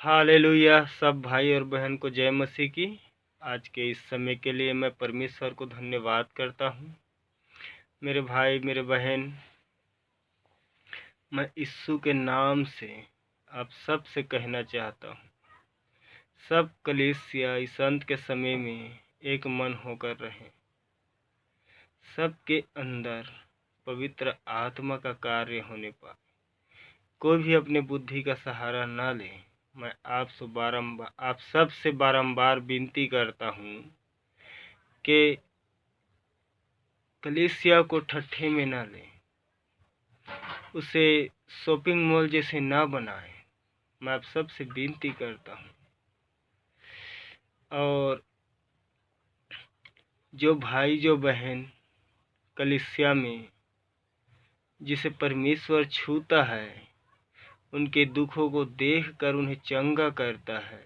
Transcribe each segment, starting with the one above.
Hallelujah. सब भाई और बहन को जय मसीह की। आज के इस समय के लिए मैं परमेश्वर को धन्यवाद करता हूँ। मेरे भाई मेरे बहन, मैं यीशु के नाम से आप सब से कहना चाहता हूँ, सब कलीसिया इस अंत के समय में एक मन होकर रहें। सबके अंदर पवित्र आत्मा का कार्य होने पाए। कोई भी अपने बुद्धि का सहारा न ले। मैं आप सब से बारंबार विनती करता हूँ कि कलीसिया को ठट्ठे में न लें, उसे शॉपिंग मॉल जैसे ना बनाएं। मैं आप सब से विनती करता हूँ। और जो भाई जो बहन कलीसिया में जिसे परमेश्वर छूता है, उनके दुखों को देखकर उन्हें चंगा करता है,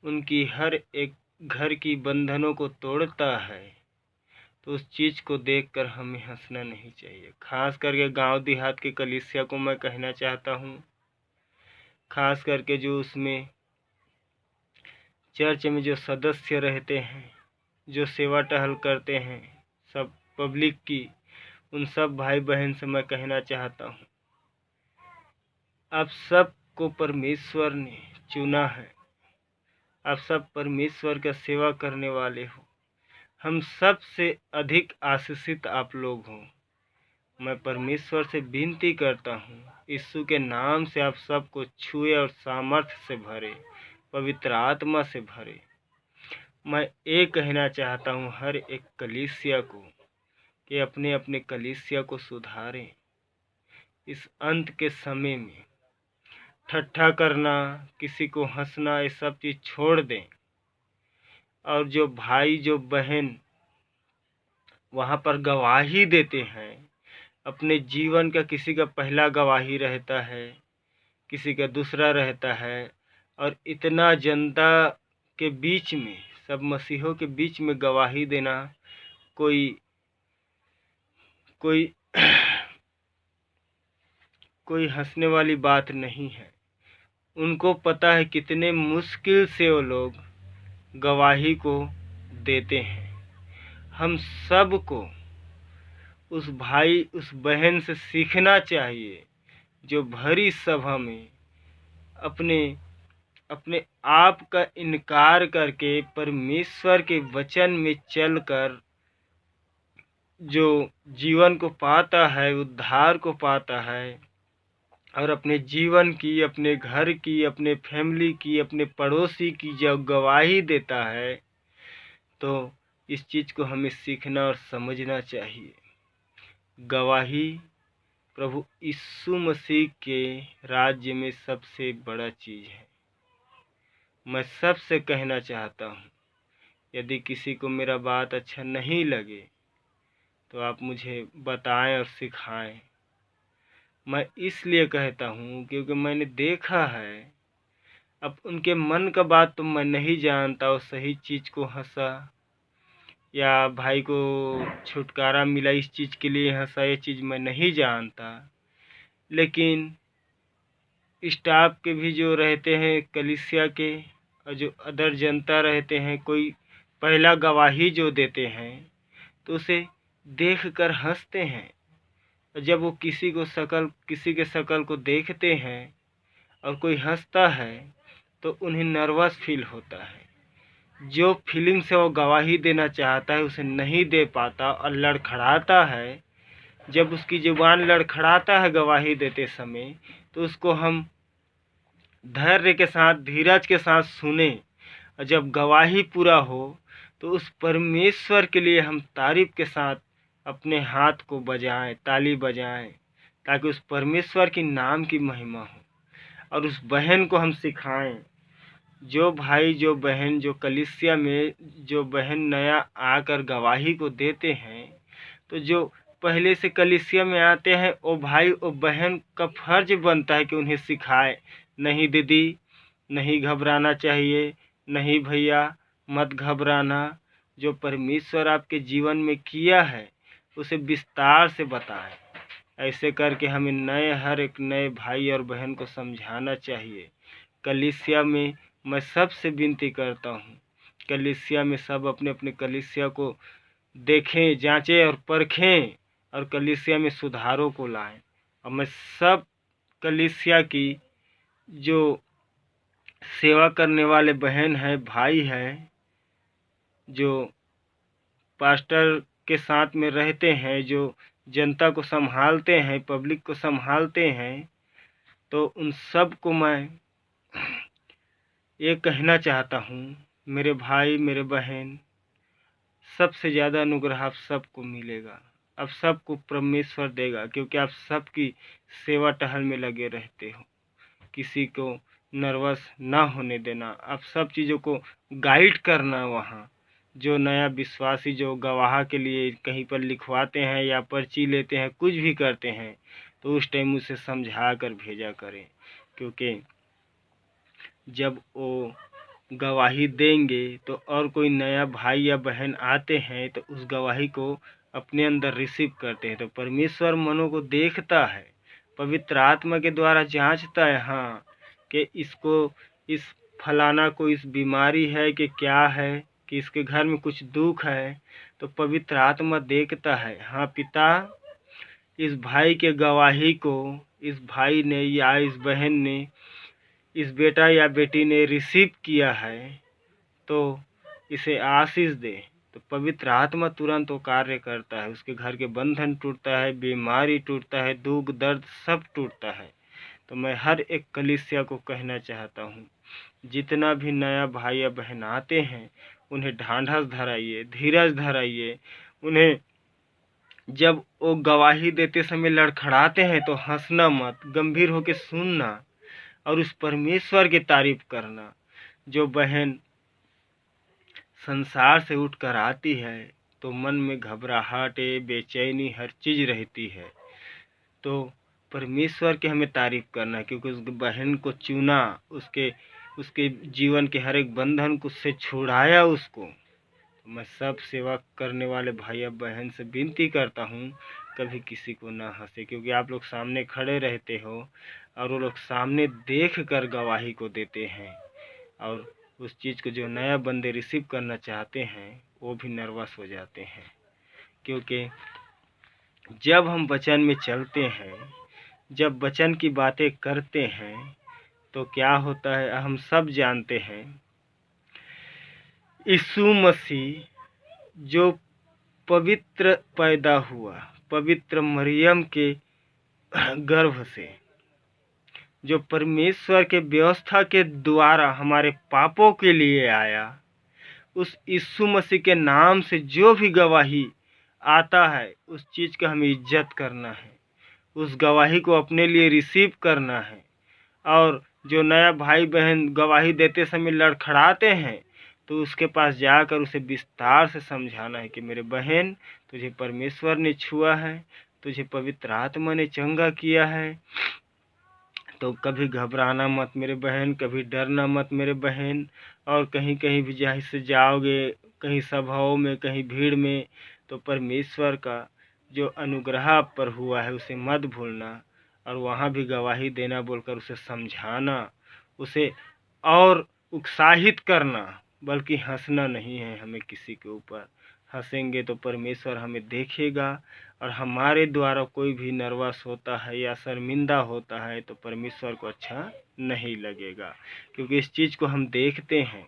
उनकी हर एक घर की बंधनों को तोड़ता है, तो उस चीज़ को देखकर हमें हंसना नहीं चाहिए। खास करके गांव देहात के कलीसिया को मैं कहना चाहता हूँ, खास करके जो उसमें चर्च में जो सदस्य रहते हैं, जो सेवा टहल करते हैं सब पब्लिक की, उन सब भाई बहन से मैं कहना चाहता हूँ, आप सब को परमेश्वर ने चुना है। आप सब परमेश्वर का सेवा करने वाले हो। हम सब से अधिक आशीषित आप लोग हो। मैं परमेश्वर से विनती करता हूँ, यीशु के नाम से आप सबको छुए और सामर्थ्य से भरे, पवित्र आत्मा से भरे। मैं ये कहना चाहता हूँ हर एक कलीसिया को कि अपने अपने कलीसिया को सुधारें। इस अंत के समय में ठट्ठा करना, किसी को हंसना, ये सब चीज़ छोड़ दें। और जो भाई जो बहन वहाँ पर गवाही देते हैं, अपने जीवन का, किसी का पहला गवाही रहता है, किसी का दूसरा रहता है, और इतना जनता के बीच में, सब मसीहों के बीच में गवाही देना कोई कोई कोई हंसने वाली बात नहीं है। उनको पता है कितने मुश्किल से वो लोग गवाही को देते हैं। हम सब को उस भाई उस बहन से सीखना चाहिए जो भरी सभा में अपने अपने आप का इनकार करके परमेश्वर के वचन में चलकर जो जीवन को पाता है, उद्धार को पाता है, और अपने जीवन की, अपने घर की, अपने फैमिली की, अपने पड़ोसी की जब गवाही देता है, तो इस चीज़ को हमें सीखना और समझना चाहिए। गवाही प्रभु यीशु मसीह के राज्य में सबसे बड़ा चीज़ है। मैं सबसे कहना चाहता हूँ, यदि किसी को मेरा बात अच्छा नहीं लगे तो आप मुझे बताएं और सिखाएं। मैं इसलिए कहता हूँ क्योंकि मैंने देखा है, अब उनके मन का बात तो मैं नहीं जानता, वो सही चीज़ को हंसा या भाई को छुटकारा मिला इस चीज़ के लिए हंसा, ये चीज़ मैं नहीं जानता। लेकिन स्टाफ के भी जो रहते हैं कलीसिया के, और जो अदर जनता रहते हैं, कोई पहला गवाही जो देते हैं तो उसे देखकर हंसते हैं। जब वो किसी के शकल को देखते हैं और कोई हंसता है तो उन्हें नर्वस फील होता है। जो फीलिंग से वो गवाही देना चाहता है उसे नहीं दे पाता और लड़खड़ाता है। जब उसकी जुबान लड़खड़ाता है गवाही देते समय, तो उसको हम धैर्य के साथ, धीरज के साथ सुने, और जब गवाही पूरा हो तो उस परमेश्वर के लिए हम तारीफ के साथ अपने हाथ को बजाएं, ताली बजाएं, ताकि उस परमेश्वर की नाम की महिमा हो। और उस बहन को हम सिखाएं, जो भाई जो बहन जो कलीसिया में जो बहन नया आकर गवाही को देते हैं, तो जो पहले से कलीसिया में आते हैं वो भाई वो बहन का फर्ज बनता है कि उन्हें सिखाए, नहीं दीदी, नहीं घबराना चाहिए, नहीं भैया मत घबराना, जो परमेश्वर आपके जीवन में किया है उसे विस्तार से बताएं। ऐसे करके हमें हर एक नए भाई और बहन को समझाना चाहिए। कलीसिया में मैं सबसे विनती करता हूँ, कलीसिया में सब अपने अपने कलीसिया को देखें, जांचें और परखें और कलीसिया में सुधारों को लाएं। और मैं सब कलीसिया की जो सेवा करने वाले बहन हैं, भाई हैं, जो पास्टर के साथ में रहते हैं, जो जनता को संभालते हैं, पब्लिक को संभालते हैं, तो उन सब को मैं ये कहना चाहता हूँ, मेरे भाई मेरे बहन, सबसे ज़्यादा अनुग्रह आप सबको मिलेगा, आप सबको परमेश्वर देगा, क्योंकि आप सबकी सेवा टहल में लगे रहते हो। किसी को नर्वस ना होने देना, आप सब चीज़ों को गाइड करना। वहाँ जो नया विश्वासी जो गवाह के लिए कहीं पर लिखवाते हैं या पर्ची लेते हैं, कुछ भी करते हैं, तो उस टाइम उसे समझा कर भेजा करें, क्योंकि जब वो गवाही देंगे तो और कोई नया भाई या बहन आते हैं तो उस गवाही को अपने अंदर रिसीव करते हैं। तो परमेश्वर मनों को देखता है, पवित्र आत्मा के द्वारा जांचता है, हाँ, कि इसको, इस फलाना को इस बीमारी है कि क्या है, कि इसके घर में कुछ दुख है, तो पवित्र आत्मा देखता है, हाँ पिता, इस भाई के गवाही को इस भाई ने या इस बहन ने, इस बेटा या बेटी ने रिसीव किया है, तो इसे आशीष दे। तो पवित्र आत्मा तुरंत वो कार्य करता है, उसके घर के बंधन टूटता है, बीमारी टूटता है, दुख दर्द सब टूटता है। तो मैं हर एक कलीसिया को कहना चाहता हूँ, जितना भी नया भाई या बहन आते हैं, उन्हें ढांढस धराइए, धीरज धराइए। उन्हें जब वो गवाही देते समय लड़खड़ाते हैं तो हंसना मत, गंभीर होकर सुनना और उस परमेश्वर की तारीफ करना। जो बहन संसार से उठकर आती है तो मन में घबराहट, बेचैनी, हर चीज़ रहती है, तो परमेश्वर की हमें तारीफ करना है, क्योंकि उस बहन को चुना, उसके जीवन के हर एक बंधन को से छुड़ाया उसको। तो मैं सब सेवा करने वाले भाई या बहन से विनती करता हूँ, कभी किसी को ना हंसे, क्योंकि आप लोग सामने खड़े रहते हो और वो लोग सामने देख कर गवाही को देते हैं, और उस चीज़ को जो नया बंदे रिसीव करना चाहते हैं वो भी नर्वस हो जाते हैं। क्योंकि जब हम वचन में चलते हैं, जब वचन की बातें करते हैं, तो क्या होता है हम सब जानते हैं। यीशु मसीह जो पवित्र पैदा हुआ, पवित्र मरियम के गर्भ से, जो परमेश्वर के व्यवस्था के द्वारा हमारे पापों के लिए आया, उस यीशु मसीह के नाम से जो भी गवाही आता है, उस चीज़ का हमें इज्जत करना है, उस गवाही को अपने लिए रिसीव करना है। और जो नया भाई बहन गवाही देते समय लड़खड़ाते हैं, तो उसके पास जाकर उसे विस्तार से समझाना है कि मेरे बहन, तुझे परमेश्वर ने छुआ है, तुझे पवित्र आत्मा ने चंगा किया है, तो कभी घबराना मत मेरे बहन, कभी डरना मत मेरे बहन। और कहीं कहीं भी जहाँ से जाओगे, कहीं सभाओं में, कहीं भीड़ में, तो परमेश्वर का जो अनुग्रह आप पर हुआ है उसे मत भूलना, और वहाँ भी गवाही देना बोलकर उसे समझाना, उसे और उत्साहित करना, बल्कि हंसना नहीं है हमें किसी के ऊपर। हंसेंगे तो परमेश्वर हमें देखेगा, और हमारे द्वारा कोई भी नर्वस होता है या शर्मिंदा होता है तो परमेश्वर को अच्छा नहीं लगेगा। क्योंकि इस चीज़ को हम देखते हैं,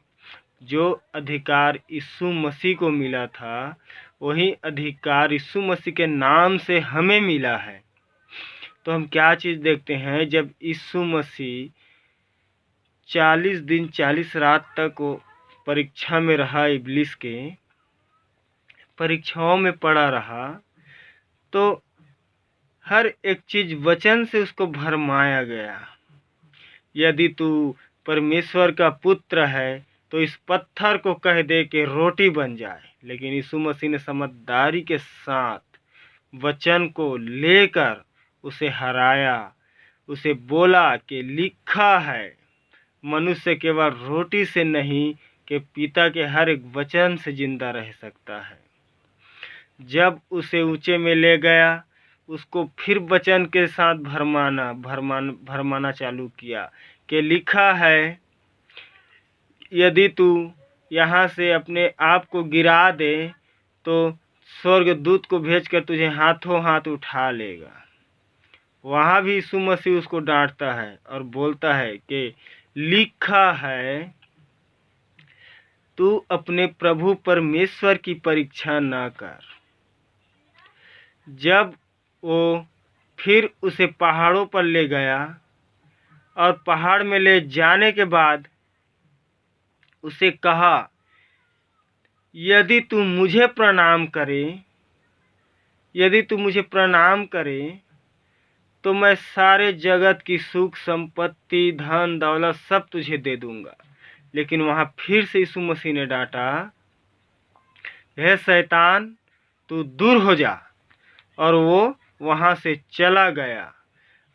जो अधिकार यीशु मसीह को मिला था, वही अधिकार यीशु मसीह के नाम से हमें मिला है। तो हम क्या चीज़ देखते हैं, जब यीशु मसीह 40 दिन 40 रात तक वो परीक्षा में रहा, इब्लिस के परीक्षाओं में पड़ा रहा, तो हर एक चीज़ वचन से उसको भरमाया गया। यदि तू परमेश्वर का पुत्र है तो इस पत्थर को कह दे कि रोटी बन जाए। लेकिन यीशु मसीह ने समझदारी के साथ वचन को लेकर उसे हराया, उसे बोला कि लिखा है, मनुष्य केवल रोटी से नहीं कि पिता के हर एक वचन से जिंदा रह सकता है। जब उसे ऊंचे में ले गया, उसको फिर वचन के साथ भरमाना चालू किया कि लिखा है, यदि तू यहाँ से अपने आप को गिरा दे तो स्वर्गदूत को भेजकर तुझे हाथों हाथ उठा लेगा। वहाँ भी यीशु मसीह उसको डांटता है और बोलता है कि लिखा है, तू अपने प्रभु परमेश्वर की परीक्षा ना कर। जब वो फिर उसे पहाड़ों पर ले गया और पहाड़ में ले जाने के बाद उसे कहा, यदि तू मुझे प्रणाम करे तो मैं सारे जगत की सुख संपत्ति धन दौलत सब तुझे दे दूंगा। लेकिन वहाँ फिर से यीशु मसीह ने डांटा, हे शैतान, तू दूर हो जा। और वो वहाँ से चला गया।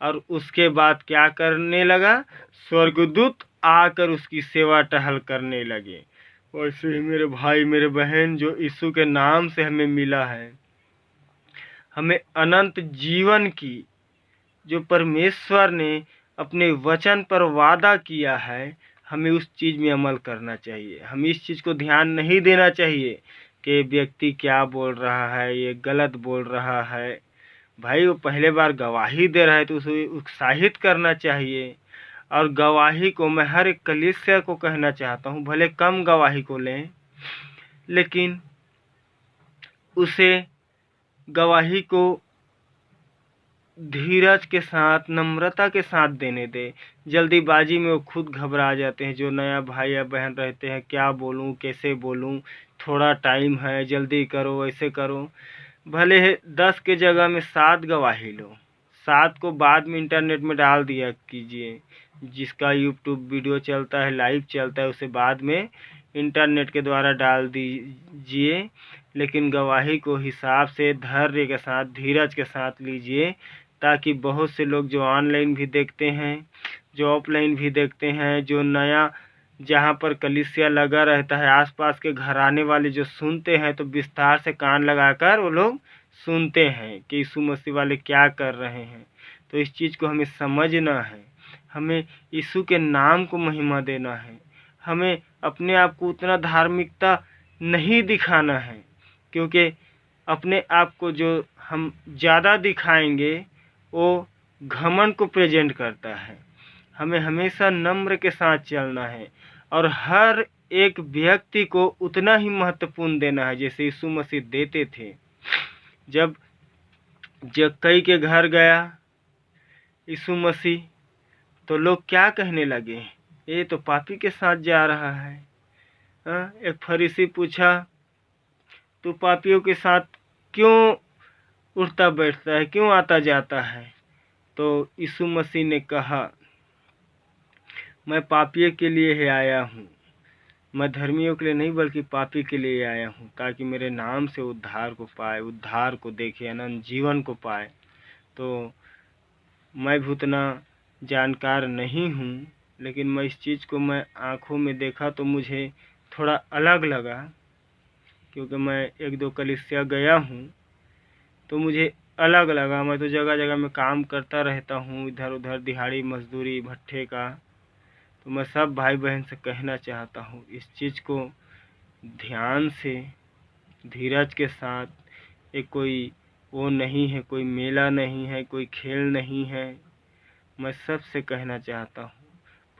और उसके बाद क्या करने लगा? स्वर्गदूत आकर उसकी सेवा टहल करने लगे। वैसे ही मेरे भाई मेरे बहन, जो यीशु के नाम से हमें मिला है, हमें अनंत जीवन की, जो परमेश्वर ने अपने वचन पर वादा किया है, हमें उस चीज़ में अमल करना चाहिए। हमें इस चीज़ को ध्यान नहीं देना चाहिए कि व्यक्ति क्या बोल रहा है, ये गलत बोल रहा है। भाई वो पहले बार गवाही दे रहा है तो उसे उत्साहित करना चाहिए। और गवाही को मैं हर एक कलीसिया को कहना चाहता हूँ, भले कम गवाही को लें, लेकिन उसे गवाही को धीरज के साथ, नम्रता के साथ देने दे। जल्दीबाजी में वो खुद घबरा जाते हैं। जो नया भाई या बहन रहते हैं, क्या बोलूँ, कैसे बोलूँ, थोड़ा टाइम है, जल्दी करो, ऐसे करो। भले 10 के जगह में 7 गवाही लो, 7 को बाद में इंटरनेट में डाल दिया कीजिए। जिसका यूट्यूब वीडियो चलता है, लाइव चलता है, उसे बाद में इंटरनेट के द्वारा डाल दीजिए। लेकिन गवाही को हिसाब से, धैर्य के साथ, धीरज के साथ लीजिए, ताकि बहुत से लोग जो ऑनलाइन भी देखते हैं, जो ऑफलाइन भी देखते हैं, जो नया जहाँ पर कलीसिया लगा रहता है, आसपास के घराने वाले जो सुनते हैं, तो विस्तार से कान लगाकर वो लोग सुनते हैं कि यीशु मसीह वाले क्या कर रहे हैं। तो इस चीज़ को हमें समझना है। हमें यीशु के नाम को महिमा देना है। हमें अपने आप को उतना धार्मिकता नहीं दिखाना है, क्योंकि अपने आप को जो हम ज़्यादा दिखाएंगे वो घमंड को प्रेजेंट करता है। हमें हमेशा नम्र के साथ चलना है और हर एक व्यक्ति को उतना ही महत्वपूर्ण देना है जैसे यीशु मसीह देते थे। जब जक्कई के घर गया यीशु मसीह, तो लोग क्या कहने लगे, ये तो पापी के साथ जा रहा है। एक फरीसी पूछा, तू पापियों के साथ क्यों उठता बैठता है, क्यों आता जाता है? तो यीशु मसीह ने कहा, मैं पापियों के लिए ही आया हूँ, मैं धर्मियों के लिए नहीं बल्कि पापी के लिए आया हूँ, ताकि मेरे नाम से उद्धार को पाए, उद्धार को देखे, अनंत जीवन को पाए। तो मैं भी उतना जानकार नहीं हूँ, लेकिन मैं इस चीज़ को मैं आँखों में देखा तो मुझे थोड़ा अलग लगा, क्योंकि मैं 1-2 कलीसिया गया हूँ तो मुझे अलग लगा। मैं तो जगह जगह में काम करता रहता हूँ, इधर उधर दिहाड़ी मजदूरी भट्ठे का। तो मैं सब भाई बहन से कहना चाहता हूँ, इस चीज़ को ध्यान से, धीरज के साथ, एक कोई वो नहीं है, कोई मेला नहीं है, कोई खेल नहीं है। मैं सबसे कहना चाहता हूँ,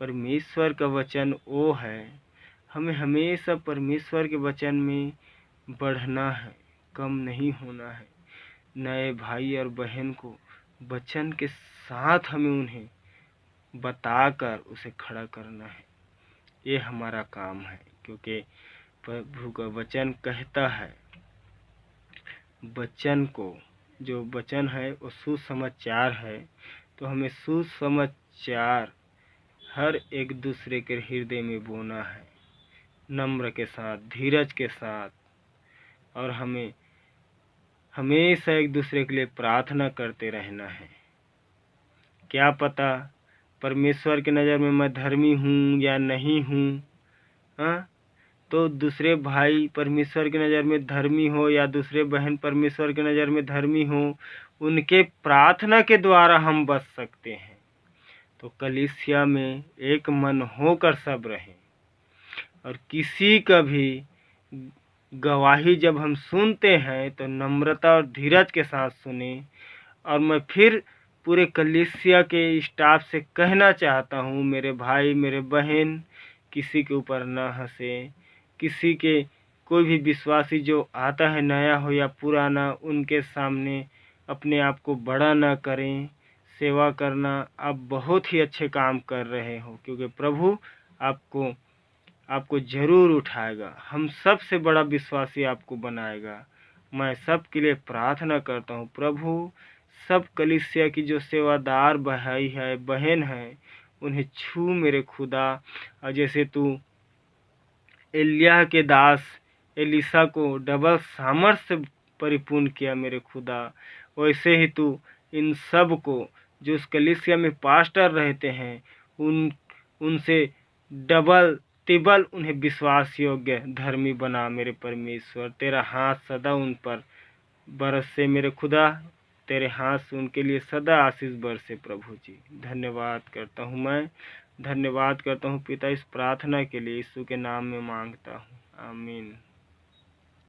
परमेश्वर का वचन वो है, हमें हमेशा परमेश्वर के वचन में बढ़ना है, कम नहीं होना है। नए भाई और बहन को वचन के साथ हमें उन्हें बताकर उसे खड़ा करना है। ये हमारा काम है, क्योंकि प्रभु का वचन कहता है, वचन को, जो वचन है वो सुसमाचार है। तो हमें सुसमाचार हर एक दूसरे के हृदय में बोना है, नम्र के साथ, धीरज के साथ। और हमें हमेशा एक दूसरे के लिए प्रार्थना करते रहना है। क्या पता परमेश्वर की नज़र में मैं धर्मी हूँ या नहीं हूँ, तो दूसरे भाई परमेश्वर की नज़र में धर्मी हो या दूसरे बहन परमेश्वर की नज़र में धर्मी हो, उनके प्रार्थना के द्वारा हम बच सकते हैं। तो कलीसिया में एक मन होकर सब रहें। और किसी का भी गवाही जब हम सुनते हैं तो नम्रता और धीरज के साथ सुने। और मैं फिर पूरे कलीसिया के स्टाफ से कहना चाहता हूँ, मेरे भाई मेरे बहन, किसी के ऊपर ना हंसे। किसी के कोई भी विश्वासी जो आता है, नया हो या पुराना, उनके सामने अपने आप को बड़ा ना करें। सेवा करना, आप बहुत ही अच्छे काम कर रहे हो, क्योंकि प्रभु आपको ज़रूर उठाएगा। हम सबसे बड़ा विश्वासी आपको बनाएगा। मैं सब के लिए प्रार्थना करता हूँ, प्रभु सब कलीसिया की जो सेवादार भाई है बहन है, उन्हें छू मेरे खुदा। और जैसे तू एलिय्याह के दास एलीशा को डबल सामर्थ्य से परिपूर्ण किया मेरे खुदा, वैसे ही तू इन सब को जो उस कलीसिया में पास्टर रहते हैं, उनसे डबल तिबल उन्हें विश्वास योग्य धर्मी बना मेरे परमेश्वर। तेरा हाथ सदा उन पर बरसे मेरे खुदा, तेरे हाथ से उनके लिए सदा आशीष बरसे प्रभु जी। धन्यवाद करता हूँ, मैं धन्यवाद करता हूँ पिता, इस प्रार्थना के लिए यीशु के नाम में मांगता हूँ, आमीन।